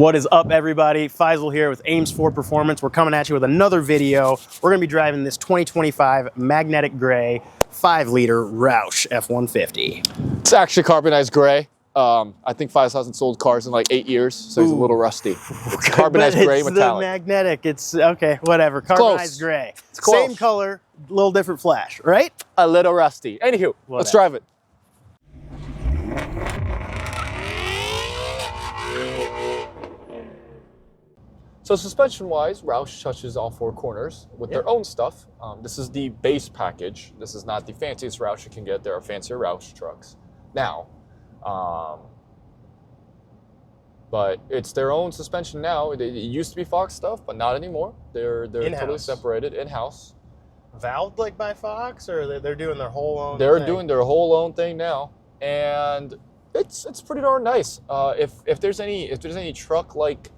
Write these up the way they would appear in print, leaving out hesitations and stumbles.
What is up, everybody? Faisal here with Ames for Performance. We're coming at you with another video. We're going to be driving this 2025 magnetic gray 5-liter Roush F-150. It's actually carbonized gray. I think Faisal hasn't sold cars in like 8 years, so he's a little rusty. It's carbonized gray metallic. The magnetic. It's okay, whatever. Carbonized gray. It's close. Same color, a little different flash, right? A little rusty. Anywho, let's drive it. So suspension-wise, Roush touches all 4 corners with their own stuff. This is the base package. This is not the fanciest Roush you can get. There are fancier Roush trucks now. But it's their own suspension now. It used to be Fox stuff, but not anymore. They're totally separated in-house. Valved like by Fox, or they're doing their whole own They're thing? doing their whole own thing now. And it's pretty darn nice. If there's any truck like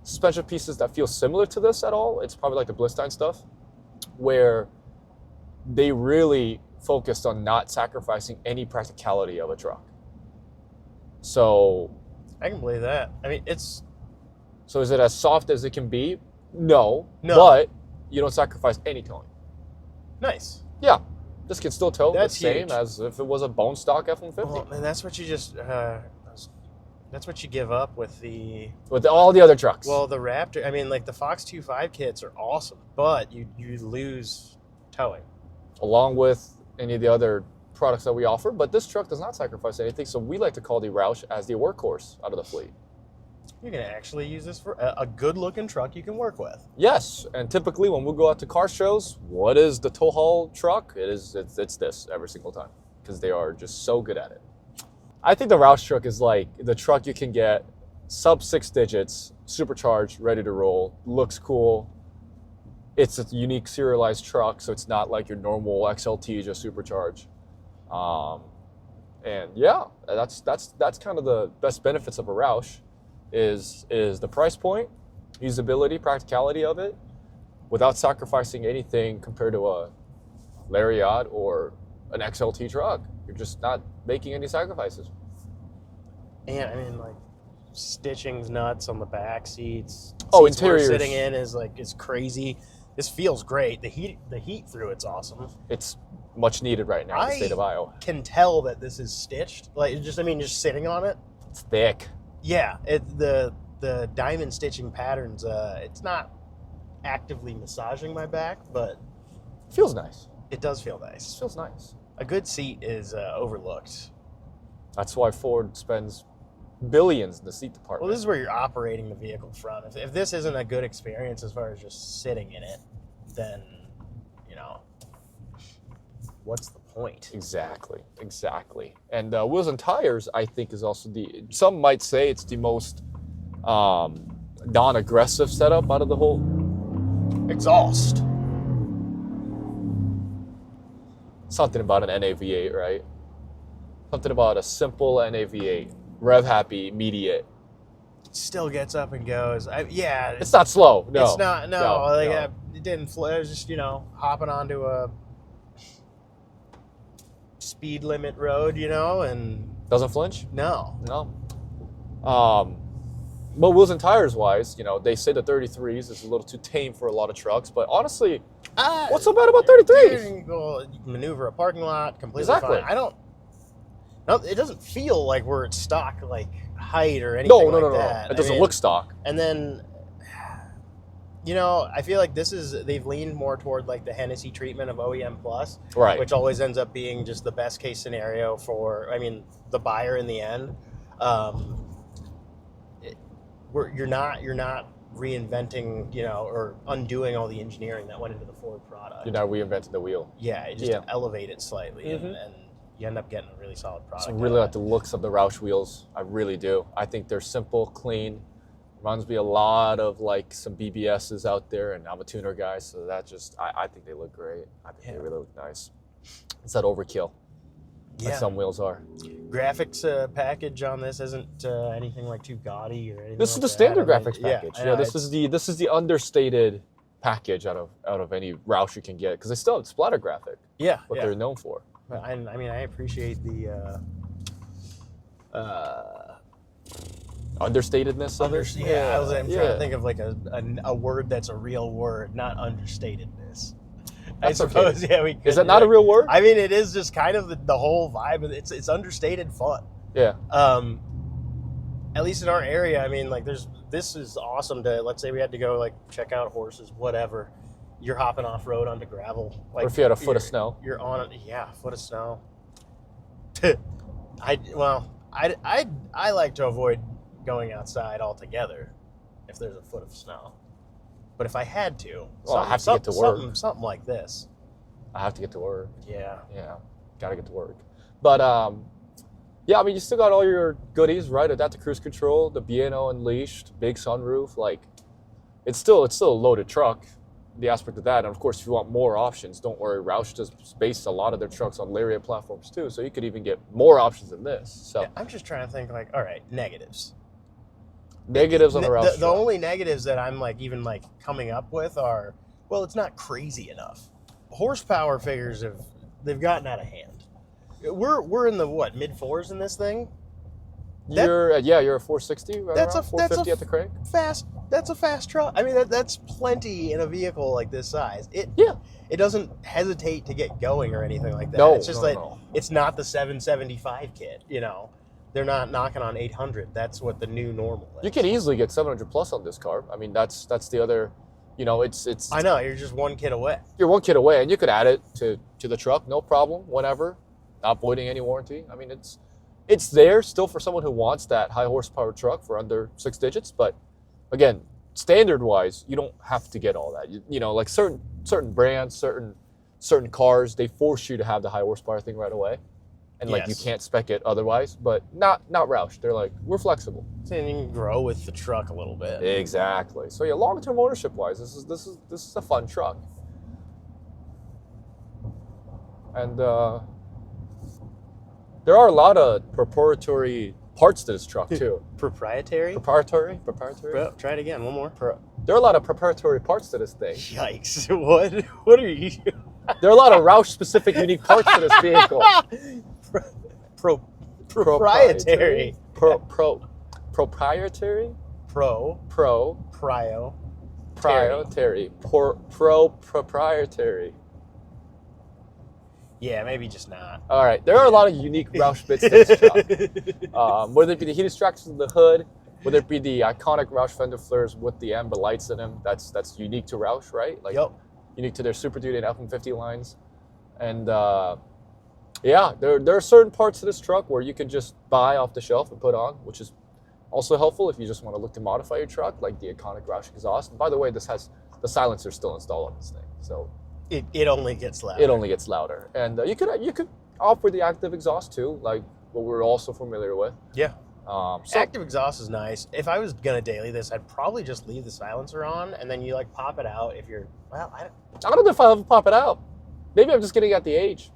suspension pieces that feel similar to this at all, it's probably like the Blistein stuff, where they really focused on not sacrificing any practicality of a truck. So I can believe that. I mean, it's... So is it as soft as it can be? No. But you don't sacrifice any towing. Nice. Yeah. This can still tow the same huge. as if it was a bone stock F-150. Well, and that's what you just... that's what you give up with all the other trucks. Well, the Raptor, I mean, like the Fox 2.5 kits are awesome, but you lose towing. Along with any of the other products that we offer, but this truck does not sacrifice anything, so we like to call the Roush as the workhorse out of the fleet. You can actually use this for a good-looking truck you can work with. Yes, and typically when we go out to car shows, what is the tow haul truck? It's this every single time, because they are just so good at it. I think the Roush truck is like the truck you can get sub 6 digits, supercharged, ready to roll, looks cool. It's a unique serialized truck, so it's not like your normal XLT just supercharged. And yeah, that's kind of the best benefits of a Roush is the price point, usability, practicality of it, without sacrificing anything compared to a Lariat or an XLT truck. You're just not making any sacrifices. And I mean, like, stitching's nuts on the back seats. Oh, Seats we're interiors. sitting in is crazy. This feels great. The heat through it's awesome. It's much needed right now in the state of Iowa. I can tell that this is stitched. Like, just sitting on it. It's thick. Yeah, the diamond stitching patterns. It's not actively massaging my back, but It feels nice. it does feel nice. It feels nice. A good seat is overlooked. That's why Ford spends billions in the seat department. Well, this is where you're operating the vehicle from. If this isn't a good experience as far as just sitting in it, then, what's the point? Exactly. And wheels and tires, I think, is also some might say it's the most non-aggressive setup out of the whole. Exhaust. Something about an NAV8, right? Something about a simple NAV8. Rev happy, immediate. Still gets up and goes. It's not slow. No. It's not. No. No. It didn't flow. It was just, hopping onto a speed limit road, and Doesn't flinch? no. But wheels and tires wise, they say the 33s is a little too tame for a lot of trucks, but honestly, what's so bad about 33s? You can maneuver a parking lot completely Exactly. fine. No, it doesn't feel like we're at stock height or anything like that. It doesn't look stock. And then, I feel like they've leaned more toward the Hennessy treatment of OEM Plus, Right. which always ends up being just the best case scenario for, the buyer in the end. You're not reinventing, or undoing all the engineering that went into the Ford product. You're not reinventing the wheel. Yeah, just elevate it slightly, and you end up getting a really solid product. I really like the looks of the Roush wheels. I really do. I think they're simple, clean. Reminds me a lot of some BBSs out there, and I'm a tuner guy, so I think they look great. I think they really look nice. It's that overkill, like some wheels are. Graphics package on this isn't anything too gaudy or anything. This is like the standard that. graphics package. Yeah, This is the understated package out of any Roush you can get, because they still have splatter graphic. What they're known for. I appreciate the understatedness of it. Yeah, I'm trying to think of like a word that's a real word, not understatedness. That's I suppose, okay. yeah, we could. Is that not a real word? I mean, it is just kind of the whole vibe. It's understated fun. Yeah. At least in our area, I mean, like this is awesome to, let's say we had to go like check out horses, whatever. You're hopping off road onto gravel. Like, or if you had a foot of snow. You're on it. Yeah, foot of snow. I like to avoid going outside altogether if there's a foot of snow. But if I had to, I have to get to work. Something like this. I have to get to work. Yeah. Yeah, gotta get to work. But yeah, I mean, you still got all your goodies, right? Adaptive cruise control, the B&O unleashed, big sunroof. Like, it's still a loaded truck. The aspect of that, and of course, if you want more options, don't worry. Roush does base a lot of their trucks on Lariat platforms too, so you could even get more options than this. So yeah, I'm just trying to think, like, all right, negatives. Negatives on the Roush truck. The only negatives that I'm like even like coming up with are, well, it's not crazy enough. Horsepower figures they've gotten out of hand. We're in the what, mid-4s in this thing? You're a 460, right? That's around 450 at the crank. That's a fast truck. I mean, that's plenty in a vehicle like this size. It doesn't hesitate to get going or anything like that. No, it's just it's not the 775 kit, you know. They're not knocking on 800. That's what the new normal is. You could easily get 700 plus on this car. I mean, that's the other, you know, it's. I know, you're just one kit away. You're one kit away, and you could add it to the truck, no problem, whenever, not voiding any warranty. I mean, it's there still for someone who wants that high horsepower truck for under 6 digits, but again, standard wise, you don't have to get all that. You know, like certain brands, certain cars, they force you to have the high horsepower thing right away. And like you can't spec it otherwise, but not Roush. They're like, we're flexible. So you can grow with the truck a little bit. Exactly. So yeah, long-term ownership wise, this is a fun truck. And there are a lot of proprietary parts to this truck too. Proprietary? Proprietary? Bro, try it again, one more. There are a lot of proprietary parts to this thing. Yikes. What are you doing? There are a lot of Roush-specific unique parts to this vehicle. Proprietary. Proprietary? Proprietary. Yeah, maybe just not. All right, there are a lot of unique Roush bits to this truck. Whether it be the heat extractors in the hood, whether it be the iconic Roush fender flares with the amber lights in them, that's unique to Roush, right? Like, unique to their Super Duty and F-150 lines. And yeah, there are certain parts of this truck where you can just buy off the shelf and put on, which is also helpful if you just want to look to modify your truck, like the iconic Roush exhaust. And by the way, this has the silencer still installed on this thing, so it only gets louder. It only gets louder, and you could opt for the active exhaust too, like what we're also familiar with. Yeah. So active exhaust is nice. If I was gonna daily this, I'd probably just leave the silencer on, and then you like pop it out if you're. Well, I don't know if I'll ever pop it out. Maybe I'm just getting at the age.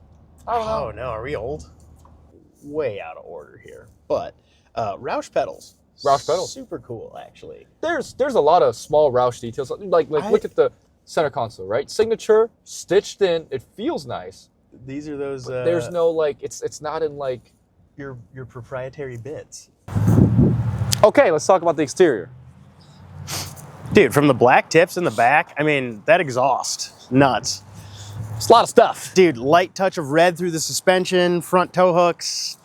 I don't know. Oh no, are we old? Way out of order here. But Roush pedals. Roush pedals. Super cool, actually. There's a lot of small Roush details. Like look at the center console, right? Signature, stitched in. It feels nice. These are those. There's no like. It's not in like your proprietary bits. Okay, let's talk about the exterior. Dude, from the black tips in the back, I mean, that exhaust, nuts. It's a lot of stuff. Dude, light touch of red through the suspension, front tow hooks.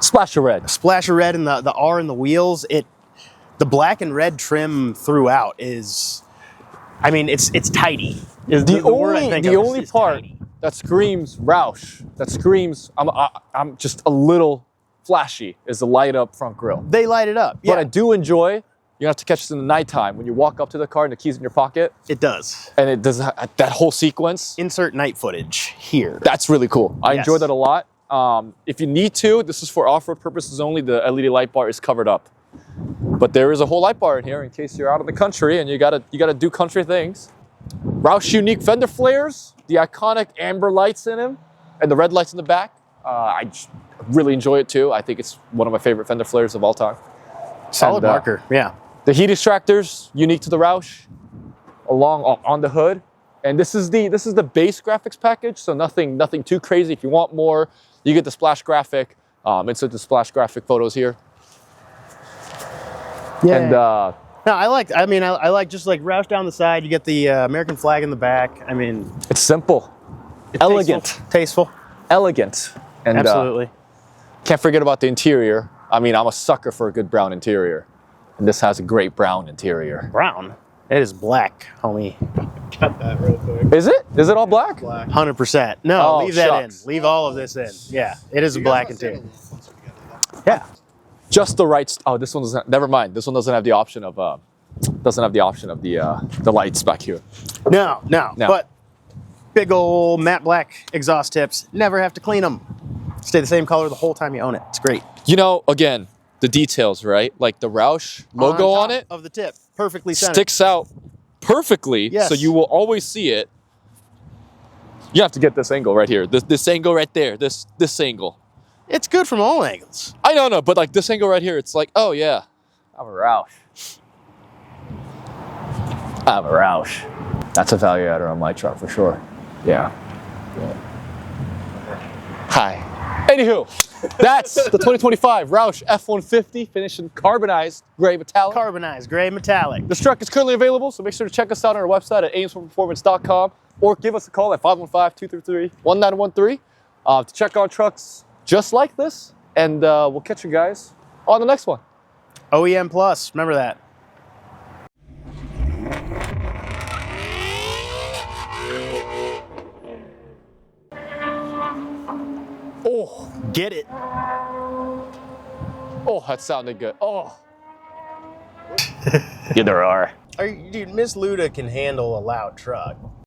Splash of red. Splash of red in the R in the wheels. The black and red trim throughout is, I mean, it's tidy. The only part that screams Roush, that screams I'm just a little flashy, is the light up front grille. They light it up, yeah. But I do enjoy, you have to catch this in the nighttime when you walk up to the car and the keys in your pocket. It does. And it does that whole sequence. Insert night footage here. That's really cool. I enjoy that a lot. If you need to, this is for off-road purposes only, the LED light bar is covered up. But there is a whole light bar in here in case you're out in the country and you gotta do country things. Roush unique fender flares, the iconic amber lights in them, and the red lights in the back. I just really enjoy it too. I think it's one of my favorite fender flares of all time. Solid marker, yeah. The heat extractors, unique to the Roush, along on the hood. And this is the base graphics package, so nothing too crazy. If you want more, you get the splash graphic. Insert the splash graphic photos here. Yeah. And no, I like just like Roush down the side. You get the American flag in the back. I mean, it's simple, elegant, tasteful. elegant, and Absolutely. Can't forget about the interior. I mean, I'm a sucker for a good brown interior, and this has a great brown interior. Brown. It is black, homie. Cut that real quick. Is it? Is it all black? Black. 100%. No, Oh, leave that shucks. in. Leave all of this in. Yeah, it is a black interior. Yeah. Just the right. Oh, this one doesn't. Never mind. This one doesn't have the option of the lights back here. No. No. But big old matte black exhaust tips. Never have to clean them. Stay the same color the whole time you own it. It's great. You know, again, the details, right? Like the Roush logo on top it of the tip, perfectly centered. sticks out perfectly, Yes. so you will always see it. You have to get this angle right here. This angle right there. This angle. It's good from all angles. I know, but like this angle right here, it's like, oh yeah, I'm a Roush. I'm a Roush. That's a value adder on my truck for sure. Yeah. Hi. Anywho, that's the 2025 Roush F-150 finished in carbonized gray metallic. Carbonized gray metallic. This truck is currently available, so make sure to check us out on our website at amesperformance.com or give us a call at 515-233-1913 to check out trucks just like this, and we'll catch you guys on the next one. OEM Plus, remember that. Oh, Get it. oh, that sounded good. Oh. Yeah, there are. Dude, Miss Luda can handle a loud truck.